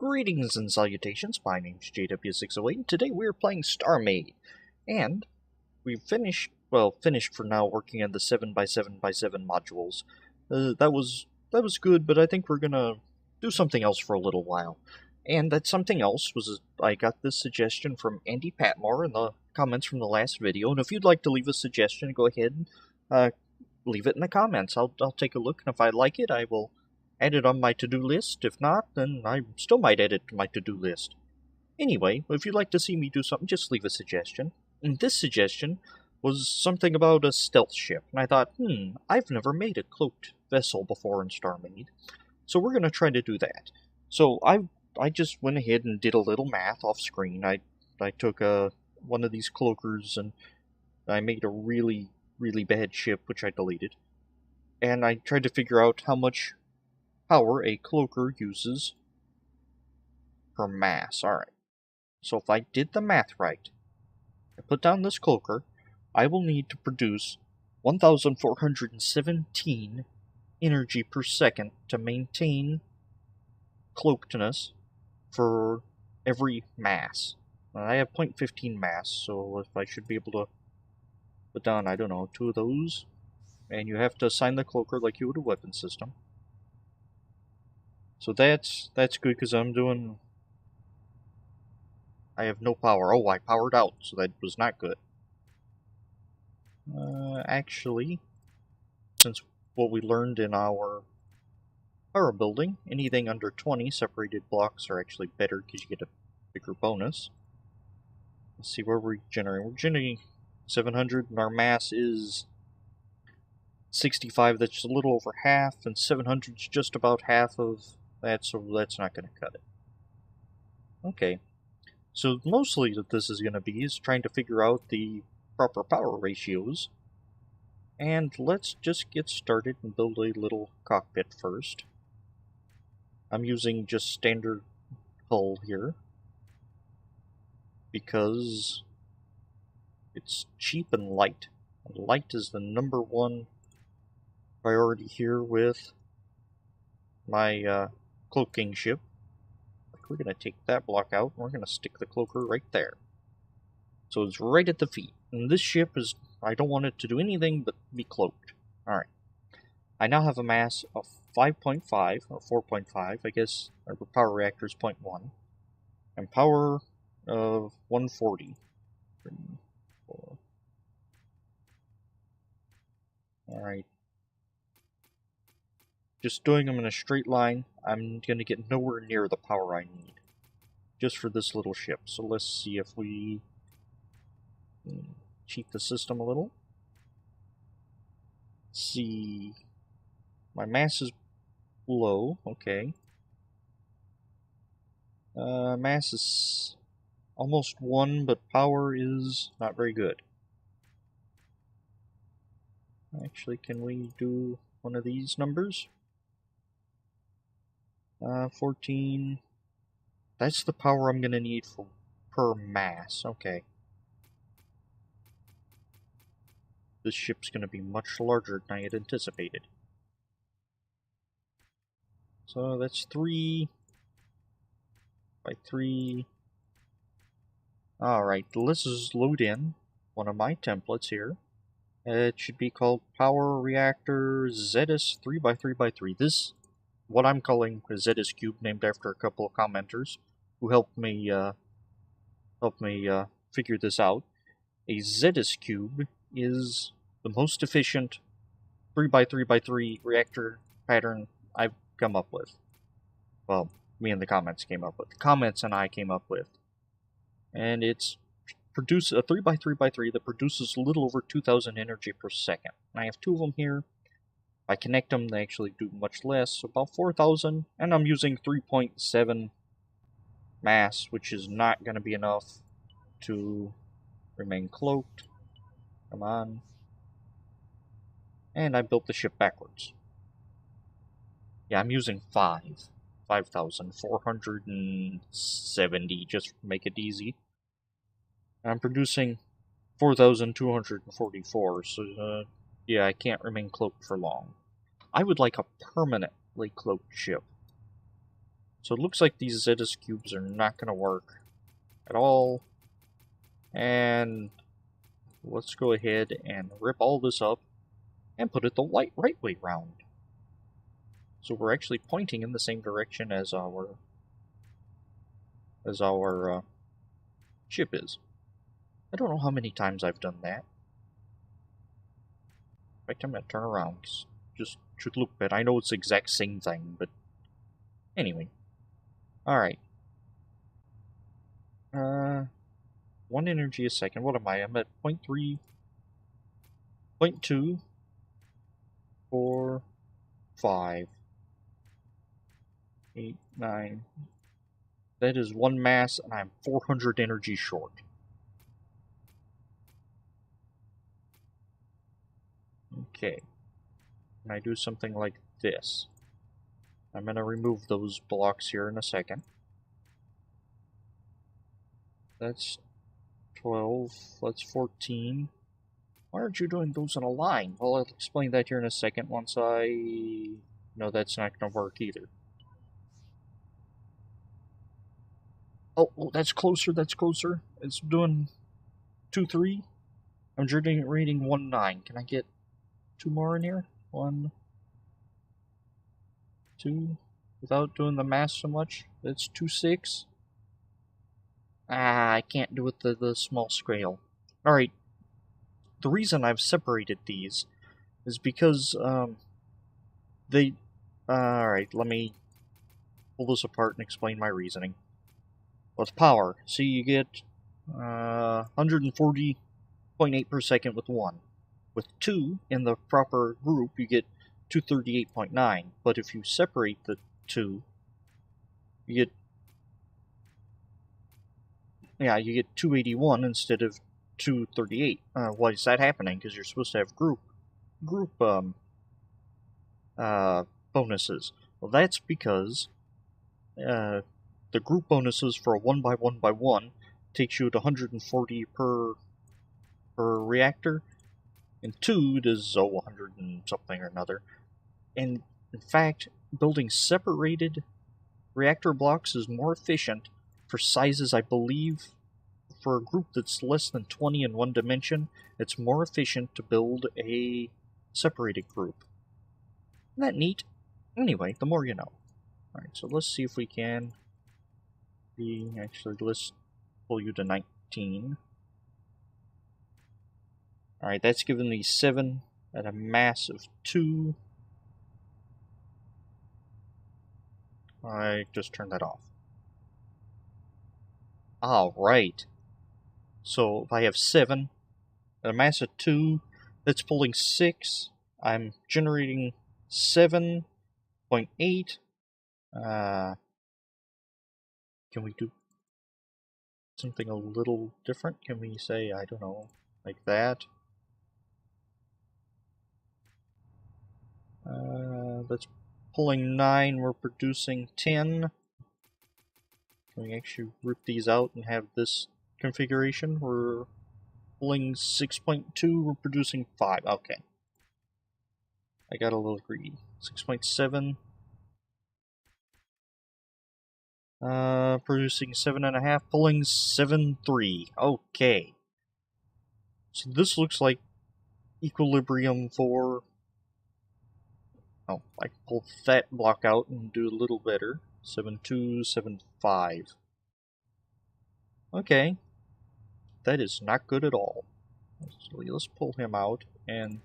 Greetings and salutations, my name's JW608, and today we're playing Starmade. And we've finished for now working on the 7x7x7 modules. That was good, but I think we're gonna do something else for a little while. And that something else was, I got this suggestion from Andy Patmore in the comments from the last video, and if you'd like to leave a suggestion, go ahead and leave it in the comments. I'll take a look, and if I like it, I will add it on my to-do list. If not, then I still might add it to my to-do list. Anyway, if you'd like to see me do something, just leave a suggestion. And this suggestion was something about a stealth ship, and I thought, I've never made a cloaked vessel before in Starmade, so we're going to try to do that. So I just went ahead and did a little math off screen. I took one of these cloakers and I made a really, really bad ship, which I deleted. And I tried to figure out how much power a cloaker uses per mass. Alright. So if I did the math right, I put down this cloaker, I will need to produce 1,417 energy per second to maintain cloakedness for every mass. I have 0.15 mass, so if I should be able to put down, I don't know, 2 of those, and you have to assign the cloaker like you would a weapon system. So that's good, because I have no power. Oh, I powered out, so that was not good. Actually, since what we learned in our power building, anything under 20 separated blocks are actually better because you get a bigger bonus. Let's see where we're generating. We're generating 700, and our mass is 65. That's a little over half, and 700 is just about half of that, so that's not going to cut it. Okay, so mostly what this is going to be is trying to figure out the proper power ratios. And let's just get started and build a little cockpit first. I'm using just standard hull here because it's cheap and light. And light is the #1 priority here with my cloaking ship. We're going to take that block out, and we're going to stick the cloaker right there. So it's right at the feet. And this ship is, I don't want it to do anything but be cloaked. Alright. I now have a mass of 5.5, or 4.5, I guess our power reactor is 0.1. And power of 140. 3, 4. Alright. Just doing them in a straight line, I'm going to get nowhere near the power I need. Just for this little ship. So let's see if we cheat the system a little. Let's see. My mass is low. Okay. Mass is almost 1, but power is not very good. Actually, can we do one of these numbers? 14. That's the power I'm going to need for per mass. Okay. This ship's going to be much larger than I had anticipated. So that's 3 by 3. Alright, let's just load in one of my templates here. It should be called Power Reactor ZS 3x3x3. This, what I'm calling a ZS Cube, named after a couple of commenters who helped me figure this out. A ZS Cube is the most efficient 3x3x3 reactor pattern I've come up with. Well, me and the comments came up with. The comments and I came up with. And it's a 3x3x3 that produces a little over 2,000 energy per second. And I have 2 of them here. If I connect them, they actually do much less, so about 4,000. And I'm using 3.7 mass, which is not going to be enough to remain cloaked. Come on. And I built the ship backwards. Yeah, I'm using 5,470 just to make it easy. And I'm producing 4,244, so yeah, I can't remain cloaked for long. I would like a permanently cloaked ship. So it looks like these Zetas cubes are not going to work at all. And let's go ahead and rip all this up and put it the right way round. So we're actually pointing in the same direction as our ship is. I don't know how many times I've done that. In fact, I'm going to turn around. Just should look bad. I know it's the exact same thing, but anyway. Alright. 1 energy a second. What am I? I'm at 0.3, 0.2, 4, 5, 8, 9. That is 1 mass, and I'm 400 energy short. Okay. Can I do something like this? I'm going to remove those blocks here in a second. That's 12. That's 14. Why aren't you doing those in a line? Well, I'll explain that here in a second once I... No, that's not going to work either. Oh, that's closer, that's closer. It's doing 2, 3. I'm generating 1, 9. Can I get 2 more in here? 1, 2. Without doing the math so much. That's 2, 6. I can't do it the small scale. Alright. The reason I've separated these is because, they... Alright, let me pull this apart and explain my reasoning. With power, see, you get 140.8 per second with 1. With 2 in the proper group, you get 238.9. But if you separate the 2, you get 281 instead of 238. Why is that happening? Because you're supposed to have group bonuses. Well, that's because the group bonuses for a 1 by 1 by 1 takes you to 140 per reactor, and 2 does 100 and something or another. And in fact, building separated reactor blocks is more efficient for sizes, I believe. For a group that's less than 20 in one dimension, it's more efficient to build a separated group. Isn't that neat? Anyway, the more you know. Alright, so let's see if we can... let's pull you to 19. Alright, that's given me 7 at a mass of 2. I just turned that off. Alright. So if I have 7 at a mass of 2, that's pulling 6. I'm generating 7.8. Can we do something a little different? Can we say, I don't know, like that? That's pulling 9, we're producing 10. Can we actually rip these out and have this configuration? We're pulling 6.2, we're producing 5. Okay. I got a little greedy. 6.7. Producing 7.5, pulling 7.3. Okay. So this looks like equilibrium for... Oh, I can pull that block out and do a little better. 7.2, 7.5. Okay. That is not good at all. So let's pull him out and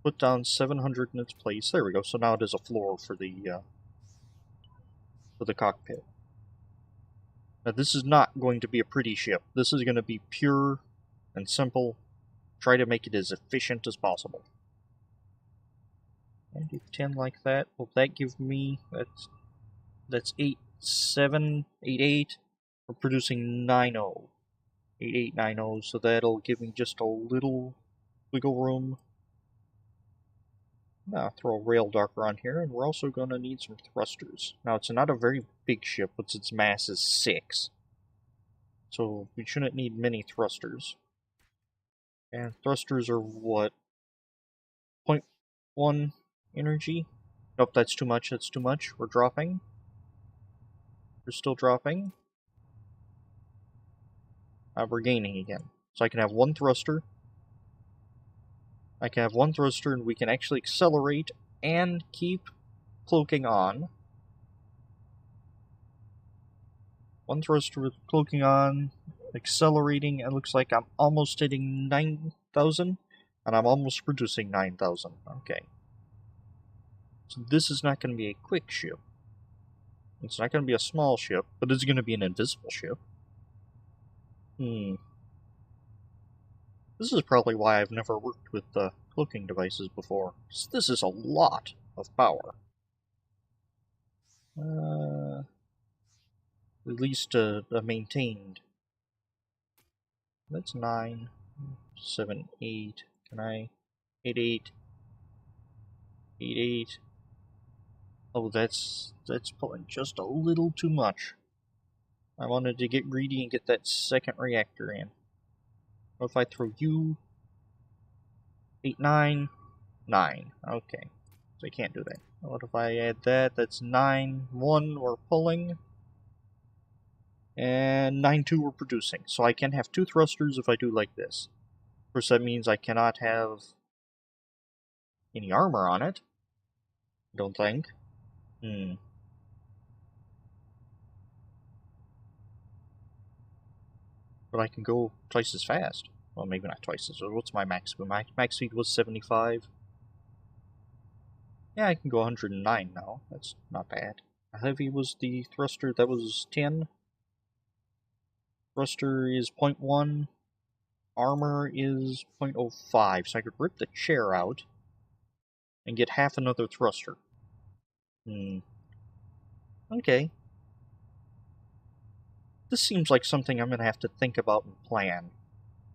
put down 700 in its place. There we go. So now it is a floor for the cockpit. Now this is not going to be a pretty ship. This is going to be pure and simple. Try to make it as efficient as possible. And do 10 like that. Will that give me... That's 8.7, 8.8. We're producing 9.0. 8890, so that'll give me just a little wiggle room. Now throw a rail docker on here, and we're also going to need some thrusters. Now it's not a very big ship, but its mass is 6. So we shouldn't need many thrusters. And thrusters are what? 0.1 energy? Nope, that's too much, that's too much. We're dropping. We're still dropping. We're gaining again. So I can have one thruster. I can have one thruster and we can actually accelerate and keep cloaking on. One thruster with cloaking on, accelerating. It looks like I'm almost hitting 9,000 and I'm almost producing 9,000. Okay. So this is not going to be a quick ship. It's not going to be a small ship, but it's going to be an invisible ship. This is probably why I've never worked with cloaking devices before. This is a lot of power. At least maintained. That's 9, 7, 8. Can I? 8, 8. 8, 8. Oh, that's pulling just a little too much. I wanted to get greedy and get that second reactor in. What if I throw you? 8, 9, 9. Okay. So I can't do that. What if I add that? That's 9, 1 we're pulling. And 9, 2 we're producing. So I can have 2 thrusters if I do like this. Of course, that means I cannot have any armor on it. Don't think. But I can go twice as fast. Well, maybe not twice as fast. What's my max speed? My max speed was 75. Yeah, I can go 109 now. That's not bad. How heavy was the thruster? That was 10. Thruster is 0.1. Armor is 0.05. So I could rip the chair out and get half another thruster. Okay. This seems like something I'm going to have to think about and plan.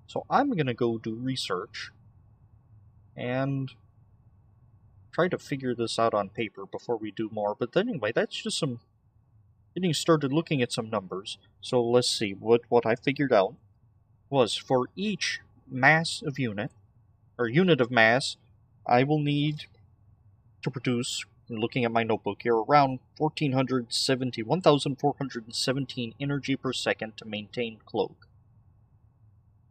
So I'm going to go do research and try to figure this out on paper before we do more. But anyway, that's just some getting started looking at some numbers. So let's see, what I figured out was for each mass of unit, or unit of mass, I will need to produce, looking at my notebook here, around 1,417 energy per second to maintain cloak.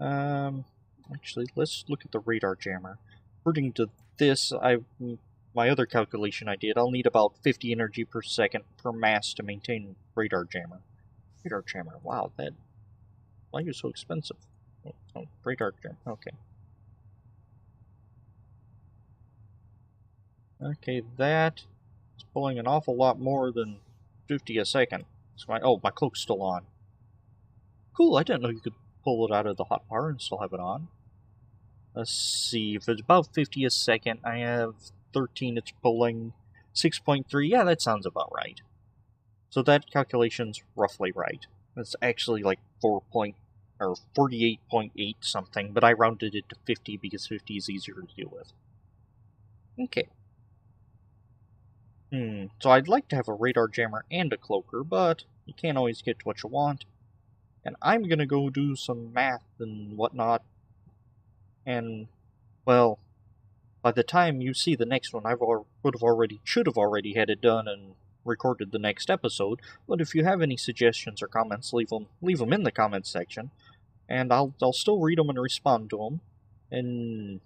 Actually, let's look at the radar jammer. According to this, my other calculation I did, I'll need about 50 energy per second per mass to maintain radar jammer. Radar jammer, wow, why are you so expensive? Oh, radar jammer, okay. Okay, that is pulling an awful lot more than 50 a second. So my cloak's still on. Cool, I didn't know you could pull it out of the hotbar and still have it on. Let's see, if it's about 50 a second, I have 13, it's pulling 6.3. Yeah, that sounds about right. So that calculation's roughly right. It's actually like 48.8 something, but I rounded it to 50 because 50 is easier to deal with. Okay. So I'd like to have a radar jammer and a cloaker, but you can't always get what you want. And I'm gonna go do some math and whatnot. And, well, by the time you see the next one, should have already had it done and recorded the next episode. But if you have any suggestions or comments, leave them in the comments section, and I'll still read them and respond to them. And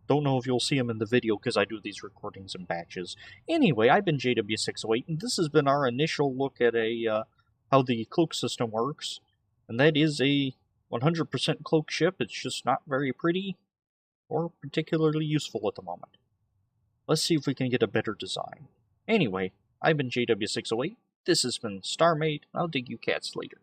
don't know if you'll see them in the video because I do these recordings in batches. Anyway, I've been JW608, and this has been our initial look at how the cloak system works, and that is a 100% cloak ship. It's just not very pretty or particularly useful at the moment. Let's see if we can get a better design. Anyway, I've been JW608, this has been Starmade, I'll dig you cats later.